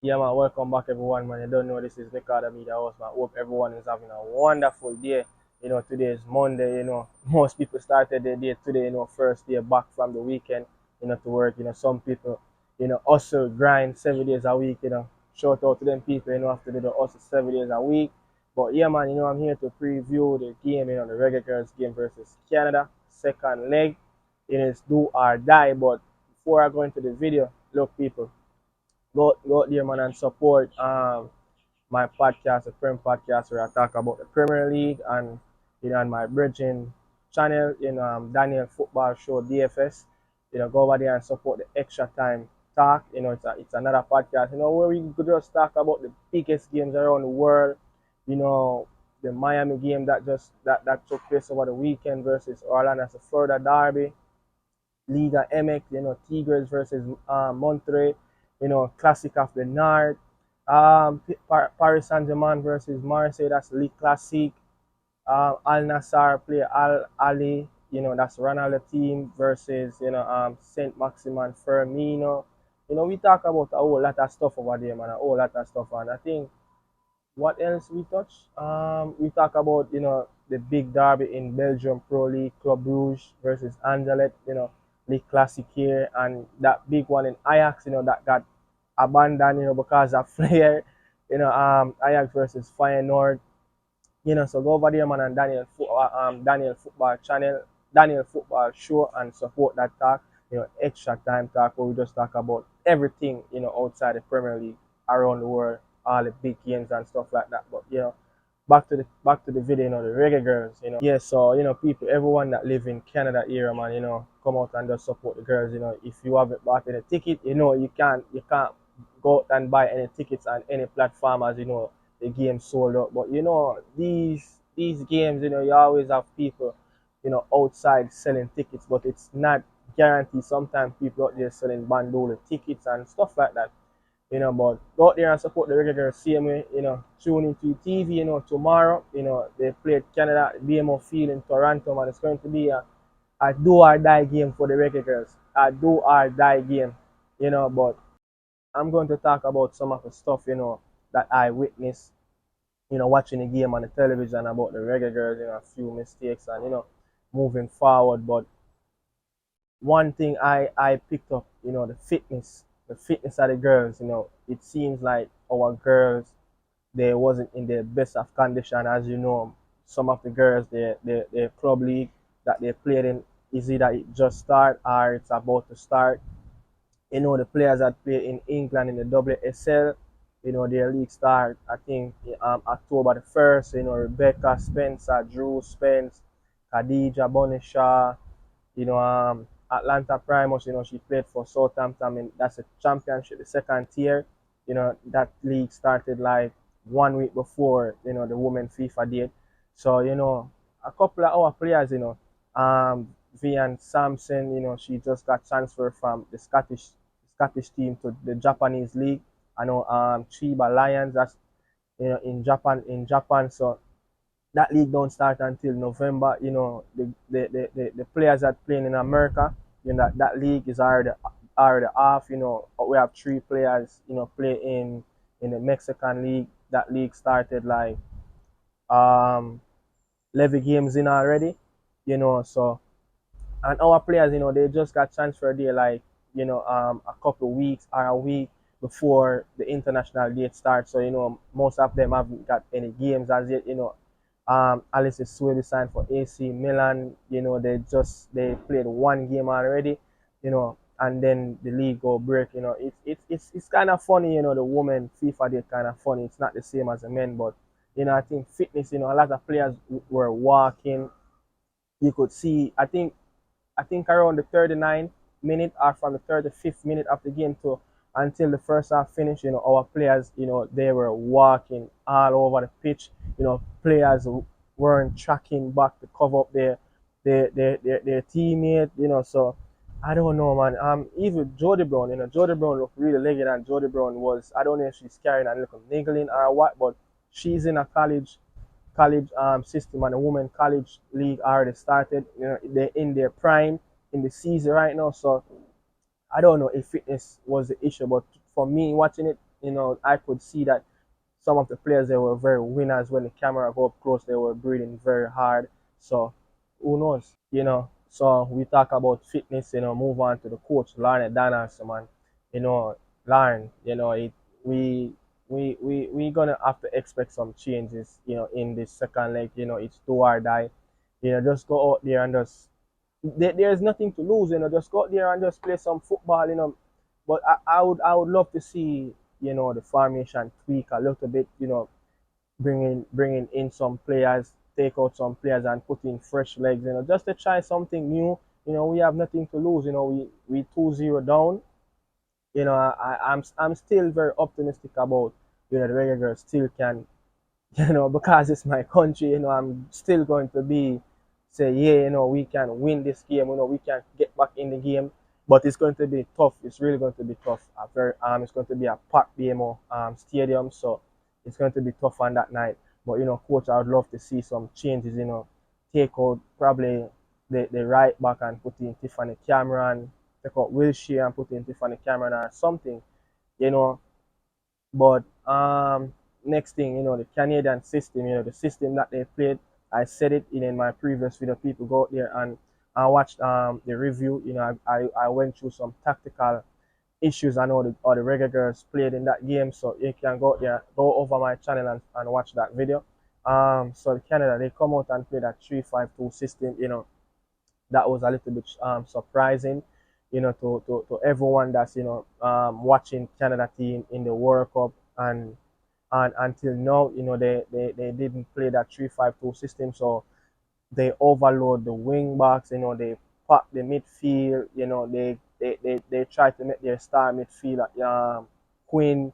Yeah, man, welcome back, everyone, man. You don't know this is Nicardo Media House, man. Hope everyone is having a wonderful day. Today is Monday, most people started their day today, first day back from the weekend, to work. Some people, hustle, grind 7 days a week, Shout out to them people, after they do hustle 7 days a week. But yeah, man, I'm here to preview the game, the Reggae Girls game versus Canada, second leg. It's do or die. But before I go into the video, look, people, go out there, man, and support my podcast, the Prem Podcast, where I talk about the Premier League and and my bridging channel, Daniel Football Show DFS. Go over there and support the Extra Time Talk. It's another podcast, where we could just talk about the biggest games around the world. You know, the Miami game that took place over the weekend versus Orlando, as a further derby. Liga MX, Tigres versus Monterrey, Classic of the North, Paris Saint-Germain versus Marseille, that's League Classic, Al Nassr play Al Ali, that's Ronaldo team versus, Saint Maximin Firmino. We talk about a whole lot of stuff over there, man, a whole lot of stuff, and I think what else we touch? We talk about the big derby in Belgium Pro League, Club Brugge versus Anderlecht, League Classic here, and that big one in Ajax, that got abandoned, because of Flair, Ajax versus Feyenoord, So go over there, man, and Daniel Football Channel, Daniel Football Show, and support that talk. Extra time talk where we just talk about everything, outside the Premier League, around the world, all the big games and stuff like that. But back to the video, the Reggae Girls, Yeah, so people, everyone that live in Canada era, man, come out and just support the girls. If you haven't bought any ticket, you can't go out and buy any tickets on any platform, as the game sold out. But these games, you always have people, outside selling tickets, but it's not guaranteed. Sometimes people out there selling bandolo tickets and stuff like that. But go out there and support the Reggae Girls same way, tune into TV, tomorrow, they played Canada at BMO Field in Toronto, man. It's going to be a do or die game for the Reggae Girls. A do or die game, but I'm going to talk about some of the stuff, that I witnessed, watching the game on the television about the Reggae Girls, a few mistakes and, moving forward. But one thing I picked up, the fitness of the girls, it seems like our girls, they wasn't in their best of condition. As you know, some of the girls, their club league that they played in is either it just start or it's about to start. The players that play in England in the WSL, their league start, I think, October the 1st. Rebecca Spencer, Drew Spence, Khadija Bonishaw, Atlanta Primus, she played for Southampton, and that's a championship, the second tier. That league started like 1 week before, the women FIFA did. So, a couple of our players, Vian Sampson, she just got transferred from the Scottish team to the Japanese league. I know Chiba Lions, that's in Japan. So that league don't start until November. The players that playing in America, that league is already off. We have three players, play in the Mexican league. That league started like um 11 games in already. So, and our players, they just got transferred there like, a couple of weeks or a week before the international date starts. So, most of them haven't got any games as yet. Alice Swaby signed for AC Milan. They played one game already, and then the league go break. It's kind of funny, the women FIFA did kind of funny. It's not the same as the men, but I think fitness, a lot of players were walking. You could see, I think around the 39th minute or from the 35th minute of the game to until the first half finished, our players, they were walking all over the pitch. Players weren't tracking back to cover up their teammate, So I don't know, man. Even Jody Brown, Jody Brown looked really leggy, and Jody Brown was, I don't know if she's carrying a little niggling or what, but she's in a college system, and the women college league already started. They're in their prime in the season right now. So I don't know if fitness was the issue, but for me watching it, I could see that some of the players they were very winners when the camera go up close. They were breathing very hard. So who knows? So we talk about fitness. Move on to the coach, Lorne the man. Lorne. We we gonna have to expect some changes. In this second leg. It's do or die. Just go out there and just there's nothing to lose. Just go out there and just play some football. But I would love to see the formation tweak a little bit. Bringing in some players, take out some players and put in fresh legs. Just to try something new. We have nothing to lose. We 2-0 down. I'm still very optimistic about the Reggae Girls still can because it's my country, I'm still going to be say, yeah, we can win this game, we can get back in the game, but it's going to be tough. It's really going to be tough. It's going to be a packed BMO Stadium, so it's going to be tough on that night. But coach, I would love to see some changes. Take out probably the right back and put in Tiffany Cameron, take out Wilshire and put in Tiffany Cameron or something. You know, but next thing, the Canadian system, the system that they played, I said it in my previous video. People go out there and I watched the review. I went through some tactical issues. I know all the Reggae Girls played in that game, so you can go out there, go over my channel and watch that video. So Canada, they come out and play that 3-5-2 system. That was a little bit surprising, to everyone that's watching Canada team in the World Cup, and until now, they didn't play that 3-5-2 system, so they overload the wing backs, they pack the midfield, they try to make their star midfielder Queen,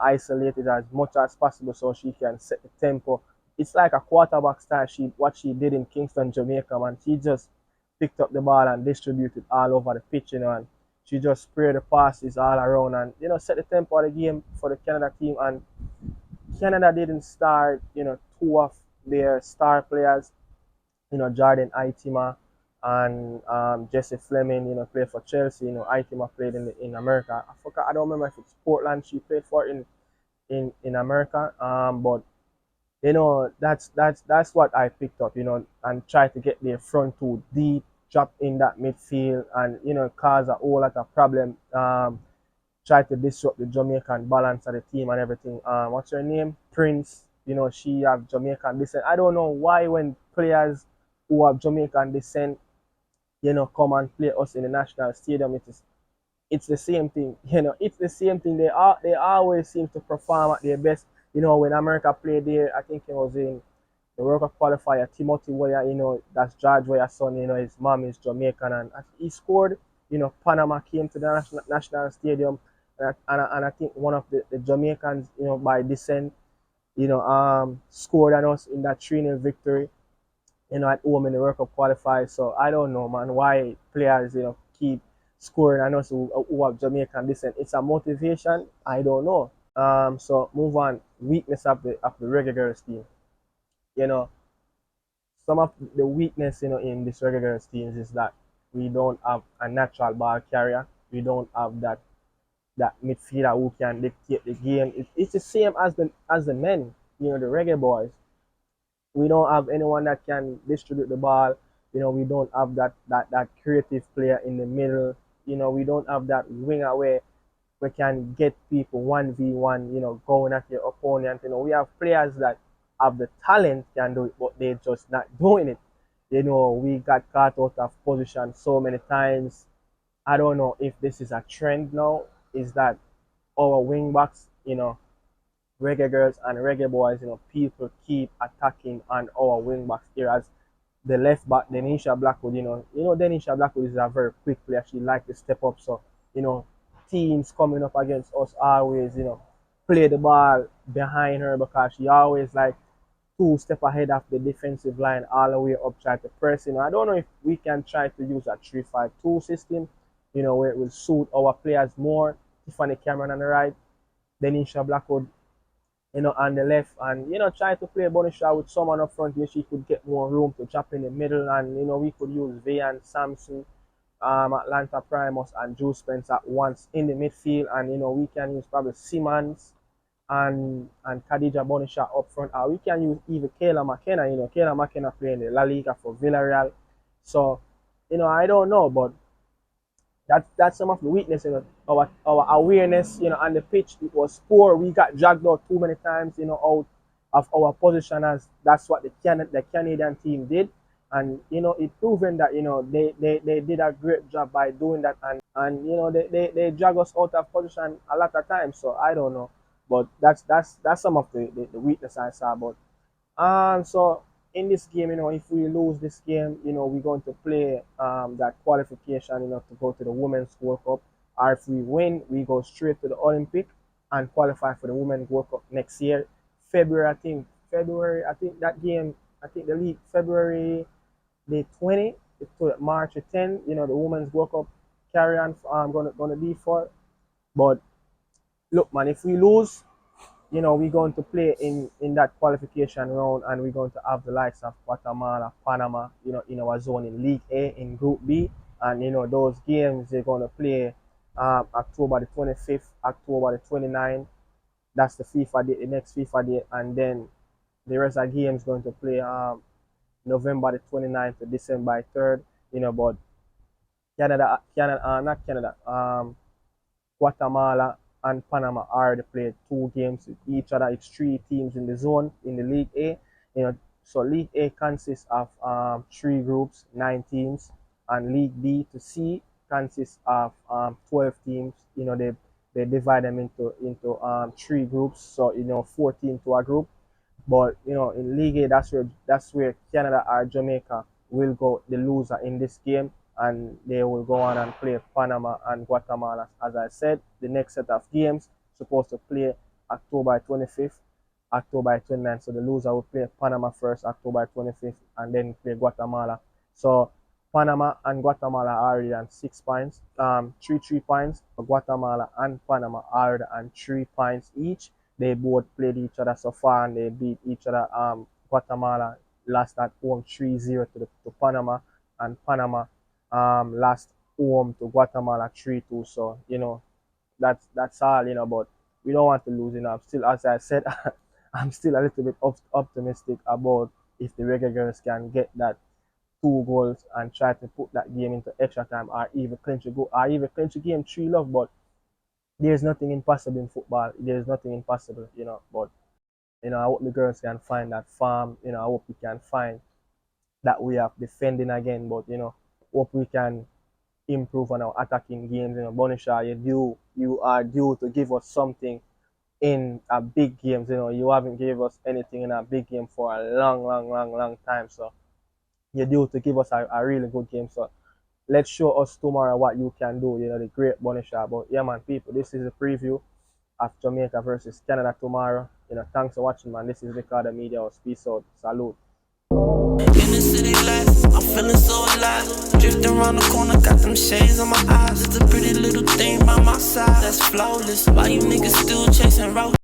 isolated as much as possible so she can set the tempo. It's like a quarterback style. What she did in Kingston, Jamaica, man. She just picked up the ball and distributed all over the pitch, and she just sprayed the passes all around and set the tempo of the game for the Canada team. And Canada didn't start, two of their star players, Jordan Aitima and Jesse Fleming, played for Chelsea. Aitima played in America. I forgot, I don't remember if it's Portland she played for in America. But that's what I picked up, and try to get their front two deep, drop in that midfield, and cause a whole lot of problem. Try to disrupt the Jamaican balance of the team and everything. What's her name? Prince. She have Jamaican descent. I don't know why when players who have Jamaican descent, come and play us in the national stadium, it's the same thing. It's the same thing. They always seem to perform at their best. When America played there, I think it was in the World Cup qualifier, Timothy Weah, that's George Weah's son, his mom is Jamaican, and he scored. Panama came to the national stadium, and I think one of the Jamaicans, by descent, scored on us in that 3-0 victory, at home in the World Cup qualifier. So I don't know, man, why players, keep scoring on us who have Jamaican descent. It's a motivation. I don't know. So move on. Weakness of the Reggae Girls team. You know, some of the weakness, in this Reggae Girls teams is that we don't have a natural ball carrier. We don't have that midfielder who can dictate the game. It's the same as the men, the Reggae boys. We don't have anyone that can distribute the ball. We don't have that creative player in the middle. We don't have that winger where we can get people 1v1, going at your opponent. We have players that have the talent, can do it, but they're just not doing it. We got caught out of position so many times. I don't know if this is a trend now, is that our wing backs, Reggae Girls and Reggae boys, people keep attacking on our wing backs here as the left back, Denisha Blackwood, Denisha Blackwood is a very quick player. She like to step up. So, teams coming up against us always, play the ball behind her because she always like 2 step ahead of the defensive line all the way up, try to press. I don't know if we can try to use a 3-5-2 system, where it will suit our players more. Tiffany Cameron on the right, Denisha Blackwood, on the left, and try to play Bonisha with someone up front where she could get more room to drop in the middle, and we could use Vay and Samson Atlanta Primus and Juice Spence at once in the midfield, and we can use probably Simmons and Khadija Bonisha up front. We can use even Kayla McKenna. Kayla McKenna playing the La Liga for Villarreal. So, I don't know, but that's some of the weakness. Our awareness, on the pitch, it was poor. We got dragged out too many times, out of our position, as that's what the Canadian team did. And it proven that they did a great job by doing that, and they drag us out of position a lot of times. So I don't know, but that's some of the weakness I saw. But so in this game, if we lose this game, we're going to play that qualification, to go to the Women's World Cup. Or if we win, we go straight to the Olympic and qualify for the Women's World Cup next year. February, I think that game, I think the league February the 20th to March the 10th, the Women's World Cup carry on gonna be for. But look, man, if we lose, we're going to play in that qualification round, and we're going to have the likes of Guatemala, Panama, in our zone in League A in Group B. And, those games they're going to play October the 25th, October the 29th. That's the FIFA date, the next FIFA date. And then the rest of the games going to play November the 29th to December 3rd. But not Canada, Guatemala and Panama already played 2 games with each other. It's 3 teams in the zone in the League A. So League A consists of 3 groups, 9 teams, and League B to C consists of 12 teams. They divide them into 3 groups, so 4 teams to a group. But in League A, that's where Canada or Jamaica will go the loser in this game, and they will go on and play Panama and Guatemala. As I said, the next set of games supposed to play October 25th, October 29th. So the loser will play Panama first, October 25th, and then play Guatemala. So Panama and Guatemala are already on 6 points, 3 points. Guatemala and Panama are already on 3 points each. They both played each other so far, and they beat each other. Guatemala lost at home 3-0 to Panama, and Panama lost home to Guatemala 3-2. So that's all. But we don't want to lose. I'm still, as I said, I'm still a little bit optimistic about if the Reggae Girlz can get that 2 goals and try to put that game into extra time, or even clinch a goal, or even clinch a game 3-love. But there's nothing impossible in football. There's nothing impossible, But I hope the girls can find that form. I hope we can find that way of defending again. But hope we can improve on our attacking games. Bonisha, you are due to give us something in a big games. You haven't gave us anything in a big game for a long time. So you're due to give us a really good game. So let's show us tomorrow what you can do, the great Bonisha. But yeah, man, people, this is a preview of Jamaica versus Canada tomorrow. Thanks for watching, man. This is Nicardo Media House. Peace out. Salute. In the city life, I'm feeling so alive. Drifting around the corner, got them shades on my eyes. It's a pretty little thing by my side that's flawless. Why you niggas still chasing road?